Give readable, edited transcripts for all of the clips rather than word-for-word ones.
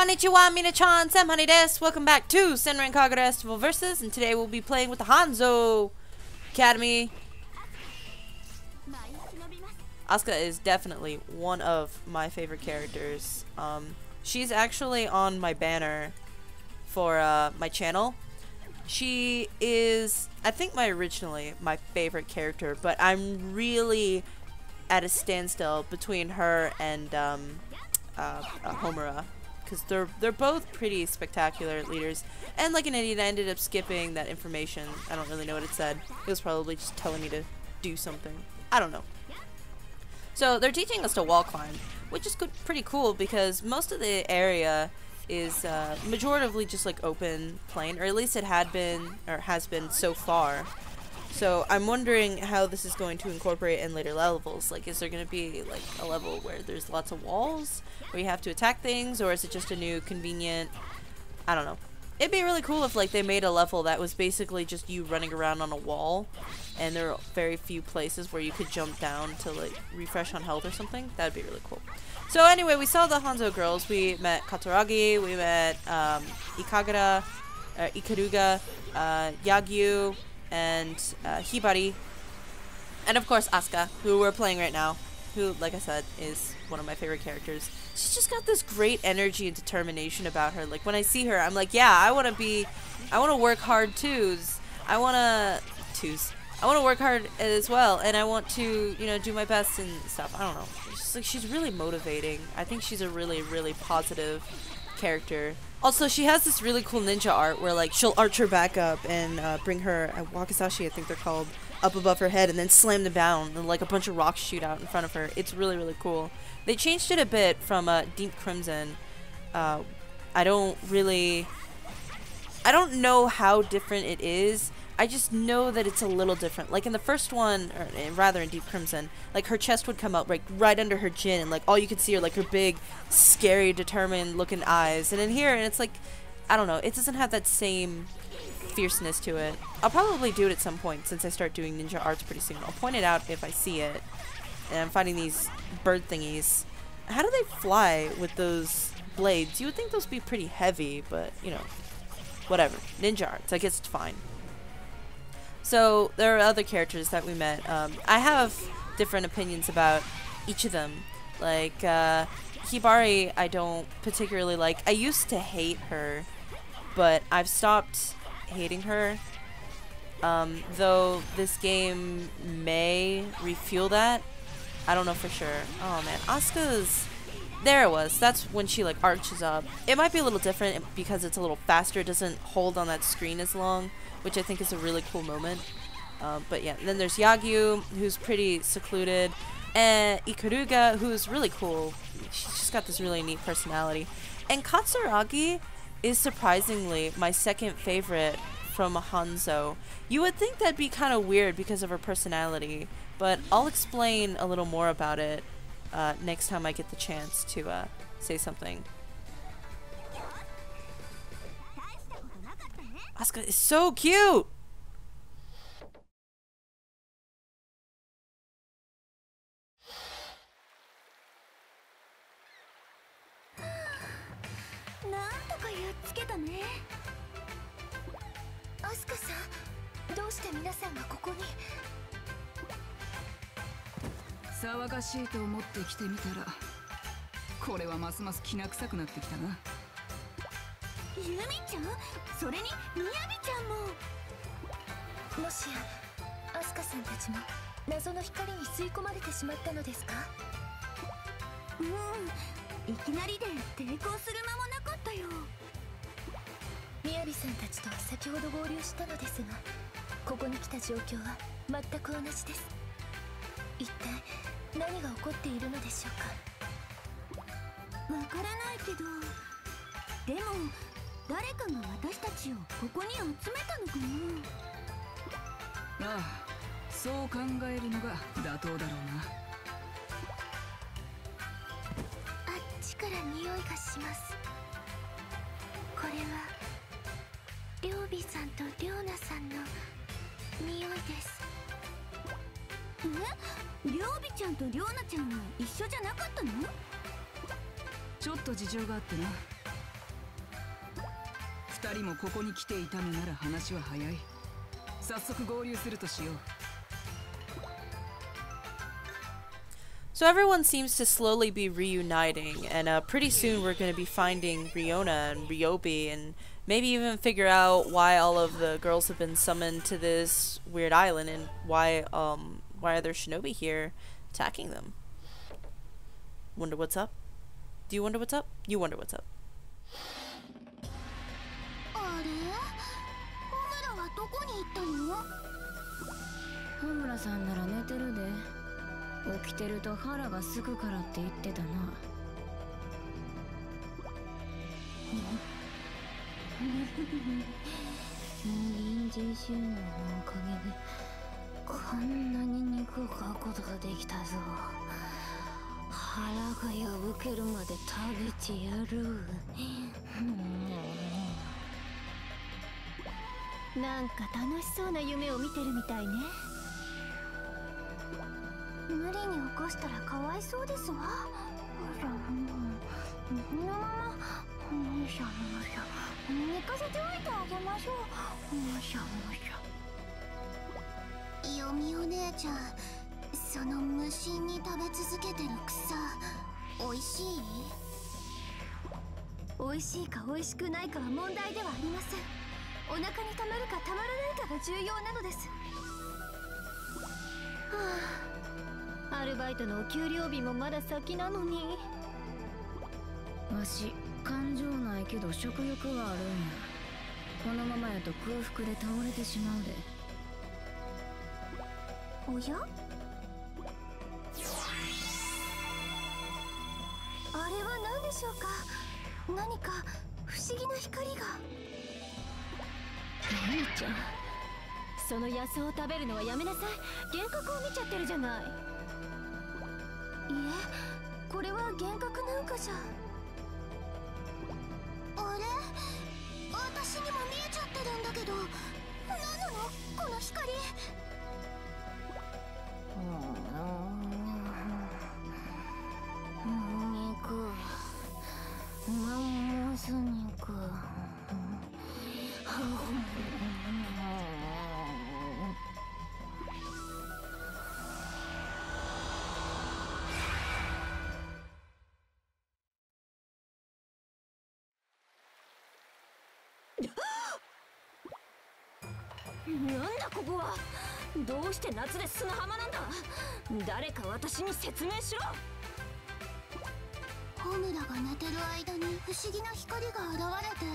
Konnichiwa, Mina-chan, SamHunny desu. Welcome back to Senran Kagura Estival Versus, and today we'll be playing with the Hanzo Academy. Asuka is definitely one of my favorite characters. She's actually on my banner for my channel. She is, I think, originally my favorite character, but I'm really at a standstill between her and Homura. Because they're both pretty spectacular leaders. And like an idiot, I ended up skipping that information. I don't really know what it said. It was probably just telling me to do something. I don't know. So they're teaching us to wall climb, which is pretty cool because most of the area is majoritively just like open plain, or at least it had been, or has been so far. So I'm wondering how this is going to incorporate in later levels. Like, is there going to be like a level where there's lots of walls where you have to attack things, or is it just a new convenient, I don't know. It'd be really cool if like they made a level that was basically just you running around on a wall and there are very few places where you could jump down to like refresh on health or something. That'd be really cool. So anyway, we saw the Hanzo girls. We met Kataragi, we met Ikaruga, Yagyu, and Hibari, and of course Asuka, who we're playing right now, who, like I said, is one of my favorite characters. She's just got this great energy and determination about her. Like, when I see her, I'm like, yeah, I want to work hard too. I want to work hard as well, and I want to, you know, do my best and stuff. I don't know. It's just like, she's really motivating. I think she's a really, really positive character. Also, she has this really cool ninja art where, like, she'll arch her back up and bring her wakizashi, I think they're called, up above her head and then slam them down and, like, a bunch of rocks shoot out in front of her. It's really, really cool. They changed it a bit from Deep Crimson. I don't know how different it is. I just know that it's a little different. Like in the first one, or rather in Deep Crimson, like her chest would come up like right under her chin, and like all you could see are like her big, scary, determined looking eyes. And in here, and it's like, I don't know, it doesn't have that same fierceness to it. I'll probably do it at some point since I start doing ninja arts pretty soon. I'll point it out if I see it. And I'm finding these bird thingies. How do they fly with those blades? You would think those would be pretty heavy, but you know, whatever. Ninja arts, I guess it's fine. So there are other characters that we met. I have different opinions about each of them. Like Hibari, I don't particularly like. I used to hate her, but I've stopped hating her. Though this game may refuel that. I don't know for sure. Oh man, Asuka's... There it was. That's when she like arches up. It might be a little different because it's a little faster. It doesn't hold on that screen as long, which I think is a really cool moment. But yeah, and then there's Yagyu, who's pretty secluded, and Ikaruga, who's really cool. She's just got this really neat personality. And Katsuragi is surprisingly my second favorite from Hanzo. You would think that'd be kind of weird because of her personality, but I'll explain a little more about it next time I get the chance to say something. Asuka is so cute! Asukaさん、どうして皆さんがここに？騒がしいと思って来てみたら、これはますますきな臭くなってきたな。ユミちゃん、それにミヤビちゃんも。もしやアスカさんたちも謎の光に吸い込まれてしまったのですか？いきなりで抵抗する間もなかったよ。ミヤビさんたちとは先ほど合流したのですが、ここに来た状況は全く同じです。一体何が起こっているのでしょうか？わからないけど、でも誰かが私たちをここに集めたのかな？ああ、そう考えるのが妥当だろうな。あっちから匂いがします。これはりょうびさんとりょうなさんの匂いです。え？りょうびちゃんとりょうなちゃんは一緒じゃなかったの？ちょっと事情があってな。二人もここに来ていたのなら話は早い。早速合流するとしよう。 So everyone seems to slowly be reuniting, and pretty soon we're going to be finding Riona and Ryobi, and maybe even figure out why all of the girls have been summoned to this weird island, and why are there shinobi here attacking them. Wonder what's up? Do you wonder what's up? You wonder what's up. あれ？ホムラはどこに行ったの？ホムラさんなら寝てるで。起きてると腹がすくからって言ってたな。臨時収納のおかげでこんなに肉を買うことができたぞ。腹が破けるまで食べてやる。なんか楽しそうな夢を見てるみたいね。無理に起こしたらかわいそうですわ。このままむしゃむしゃ寝かせておいてあげましょう。むしゃむしゃ。ヨミお姉ちゃん、その無心に食べ続けてる草おいしい？おいしいかおいしくないかは問題ではありません。お腹にたまるかたまらないかが重要なのです。はあ、アルバイトのお給料日もまだ先なのに。わし感情ないけど食欲はあるんや。このままやと空腹で倒れてしまうで。おや？あれは何でしょうか？何か不思議な光が。兄ちゃん、その野草を食べるのはやめなさい。幻覚を見ちゃってるじゃない。いえ、これは幻覚なんかじゃ。あれ？私にも見えちゃってるんだけど、何なのこの光。肉、マンモス肉。なんだここは。どうして夏で砂浜なんだ。誰か私に説明しろ。ホムラが寝てる間に不思議な光が現れて、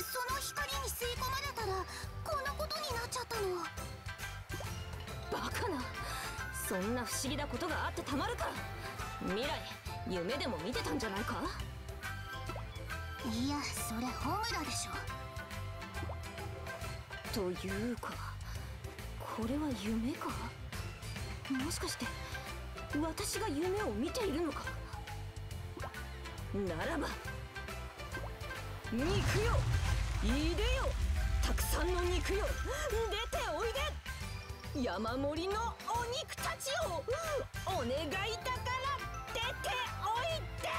その光に吸い込まれたらこんなことになっちゃったの。バカな、そんな不思議なことがあってたまるか。未来、夢でも見てたんじゃないか。いや、それホムラでしょ。というか、これは夢か。もしかして私が夢を見ているのか。ならば肉よ、いでよ、たくさんの肉よ、出ておいで。山盛りのお肉たちをお願いだから出ておいで。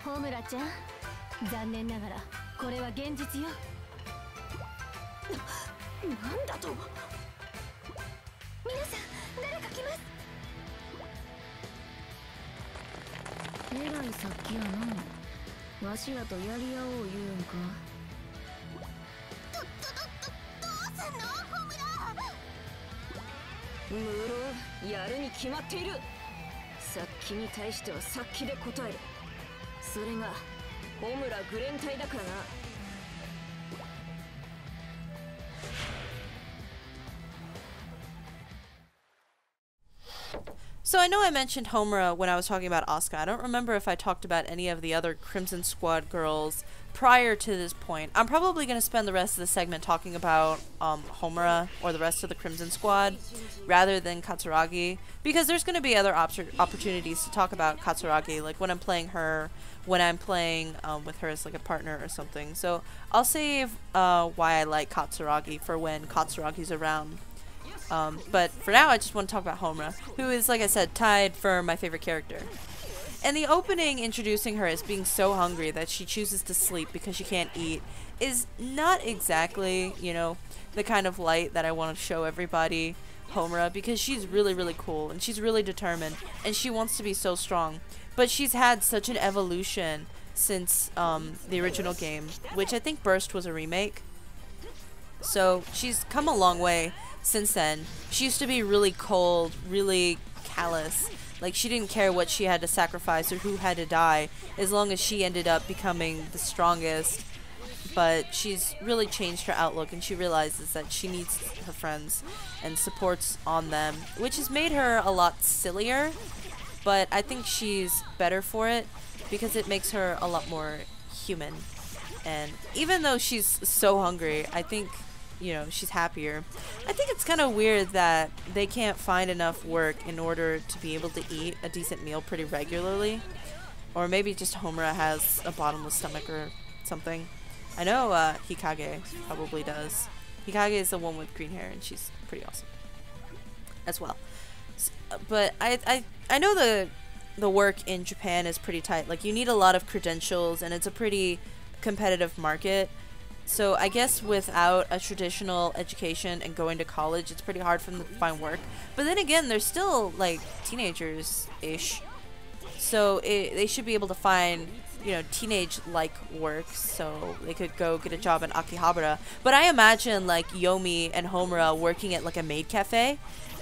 ホムラちゃん、残念ながらこれは現実よ。なんだと。皆さん、誰か来ます。えらいさっきやな。わしらとやり合おう言うんか。どうすんのホムラ。無論やるに決まっている。さっきに対してはさっきで答える。それがホムラグレン隊だからな。So I know I mentioned Homura when I was talking about Asuka. I don't remember if I talked about any of the other Crimson Squad girls prior to this point. I'm probably going to spend the rest of the segment talking about Homura or the rest of the Crimson Squad rather than Katsuragi, because there's going to be other opportunities to talk about Katsuragi, like when I'm playing her, when I'm playing with her as like a partner or something. So I'll save why I like Katsuragi for when Katsuragi's around. But for now, I just want to talk about Homura, who is, like I said, tied for my favorite character. And the opening introducing her as being so hungry that she chooses to sleep because she can't eat is not exactly, you know, the kind of light that I want to show everybody Homura, because she's really, really cool and she's really determined and she wants to be so strong. But she's had such an evolution since the original game, which I think Burst was a remake. So she's come a long way since then. She used to be really cold, really callous. Like, she didn't care what she had to sacrifice or who had to die, as long as she ended up becoming the strongest. But she's really changed her outlook, and she realizes that she needs her friends and supports on them, which has made her a lot sillier. But I think she's better for it, because it makes her a lot more human. And even though she's so hungry, I think, you know, she's happier. I think it's kind of weird that they can't find enough work in order to be able to eat a decent meal pretty regularly. Or maybe just Homura has a bottomless stomach or something. I know Hikage probably does. Hikage is the one with green hair, and she's pretty awesome as well. But I know the work in Japan is pretty tight. Like, you need a lot of credentials, and it's a pretty competitive market. So I guess without a traditional education and going to college, it's pretty hard for them to find work. But then again, they're still like teenagers-ish. So they should be able to find, you know, teenage-like work, so they could go get a job in Akihabara. But I imagine like Yomi and Homura working at like a maid cafe,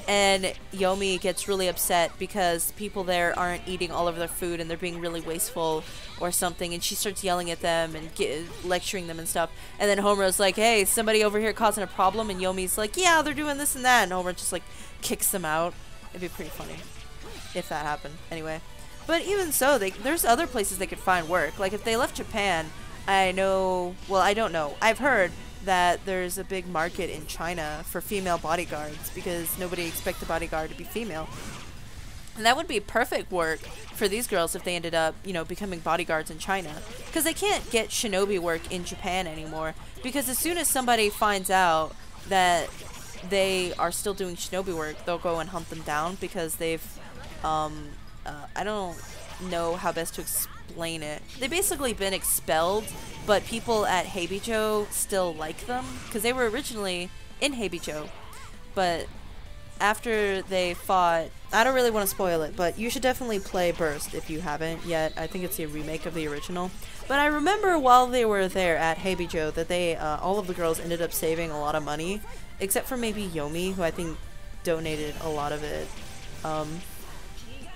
and Yomi gets really upset because people there aren't eating all of their food and they're being really wasteful or something, and she starts yelling at them and lecturing them and stuff. And then Homura's like, hey, somebody over here causing a problem, and Yomi's like, yeah, they're doing this and that, and Homura just like kicks them out. It'd be pretty funny if that happened. Anyway, but even so, there's other places they could find work. Like, if they left Japan, I know, well, I don't know, I've heard that there's a big market in China for female bodyguards, because nobody expects a bodyguard to be female. And that would be perfect work for these girls if they ended up, you know, becoming bodyguards in China. Because they can't get shinobi work in Japan anymore. Because as soon as somebody finds out that they are still doing shinobi work, they'll go and hunt them down, because they've, I don't know how best to explain it. They've basically been expelled, but people at Heibijo still like them, because they were originally in Heibijo. But after they fought, I don't really want to spoil it, but you should definitely play Burst if you haven't yet. I think it's a remake of the original. But I remember while they were there at Heibijo that they, all of the girls ended up saving a lot of money, except for maybe Yomi, who I think donated a lot of it.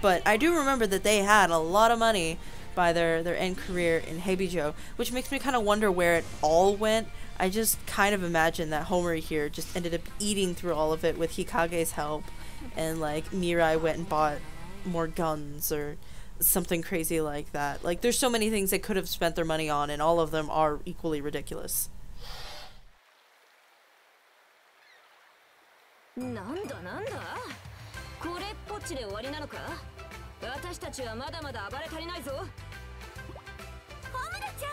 But I do remember that they had a lot of money by their end career in Heibijo, which makes me kind of wonder where it all went. I just kind of imagine that Homura here just ended up eating through all of it with Hikage's help, and like Mirai went and bought more guns or something crazy like that. Like, there's so many things they could have spent their money on, and all of them are equally ridiculous. なんだなんだこれっぽっちで終わりなのか私たちはまだまだ暴れ足りないぞホムラち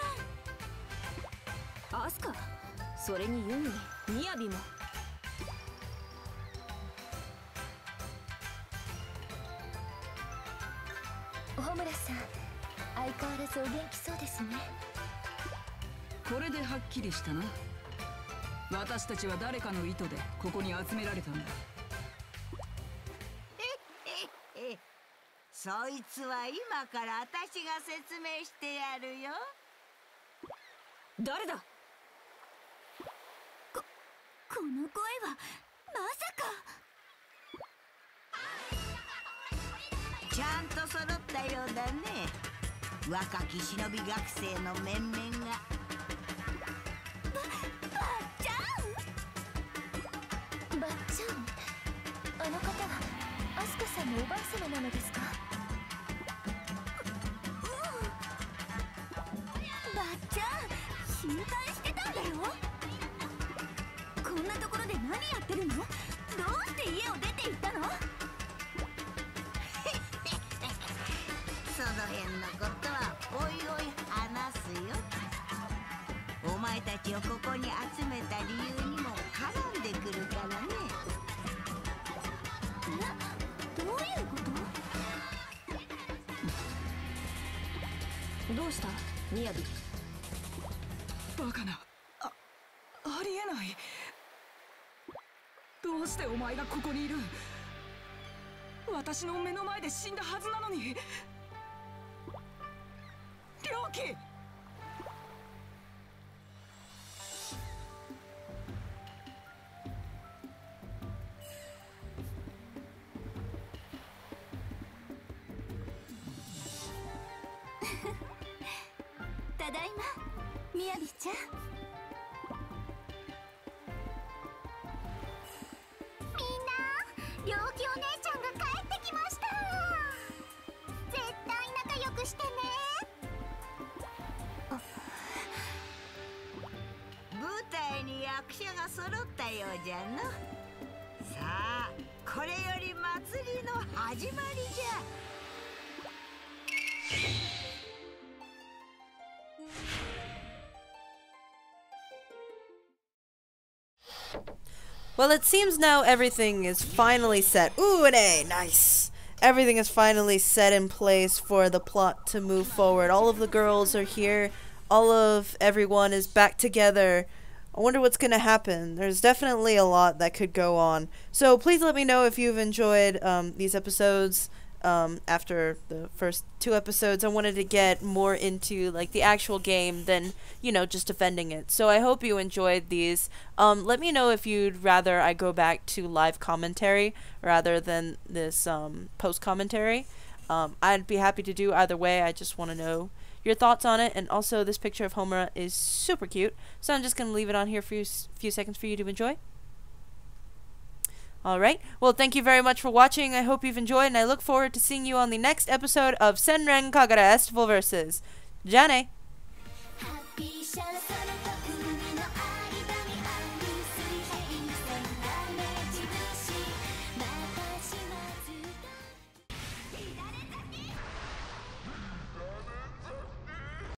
ゃんアスカそれにユミミヤビもホムラさん相変わらずお元気そうですねこれではっきりしたな私たちは誰かの意図でここに集められたんだそいつは今から私が説明してやるよ誰だこの声はまさちゃんと揃ったようだね若き忍び学生の面々がばっちゃんあの方はアスカさんのおばあ様なのですかばっちゃん心配してたんだよこんなところで何やってるのどうして家を出て行ったのその辺のことはおいおい話すよお前たちをここに集めた理由にも絡んでくるからねどういうことうしたみやび。バカな。ありえない。どうしてお前がここにいる？私の目の前で死んだはずなのに。良樹。ただいまみやびちゃん。みんな、良樹お姉ちゃんが帰ってきました。絶対仲良くしてね。舞台に役者が揃ったようじゃの。さあ、これより祭りの始まりじゃ。Well, it seems now everything is finally set. Ooh, an A! Nice! Everything is finally set in place for the plot to move forward. All of the girls are here. All of everyone is back together. I wonder what's going to happen. There's definitely a lot that could go on. So please let me know if you've enjoyed these episodes. After the first 2 episodes, I wanted to get more into like the actual game than, you know, just defending it. So I hope you enjoyed these. Let me know if you'd rather I go back to live commentary rather than this post commentary. I'd be happy to do either way. I just want to know your thoughts on it. And also, this picture of Homura is super cute, so I'm just gonna leave it on here for a few seconds for you to enjoy. Alright, well, thank you very much for watching. I hope you've enjoyed, and I look forward to seeing you on the next episode of Senran Kagura Estival vs. Jane!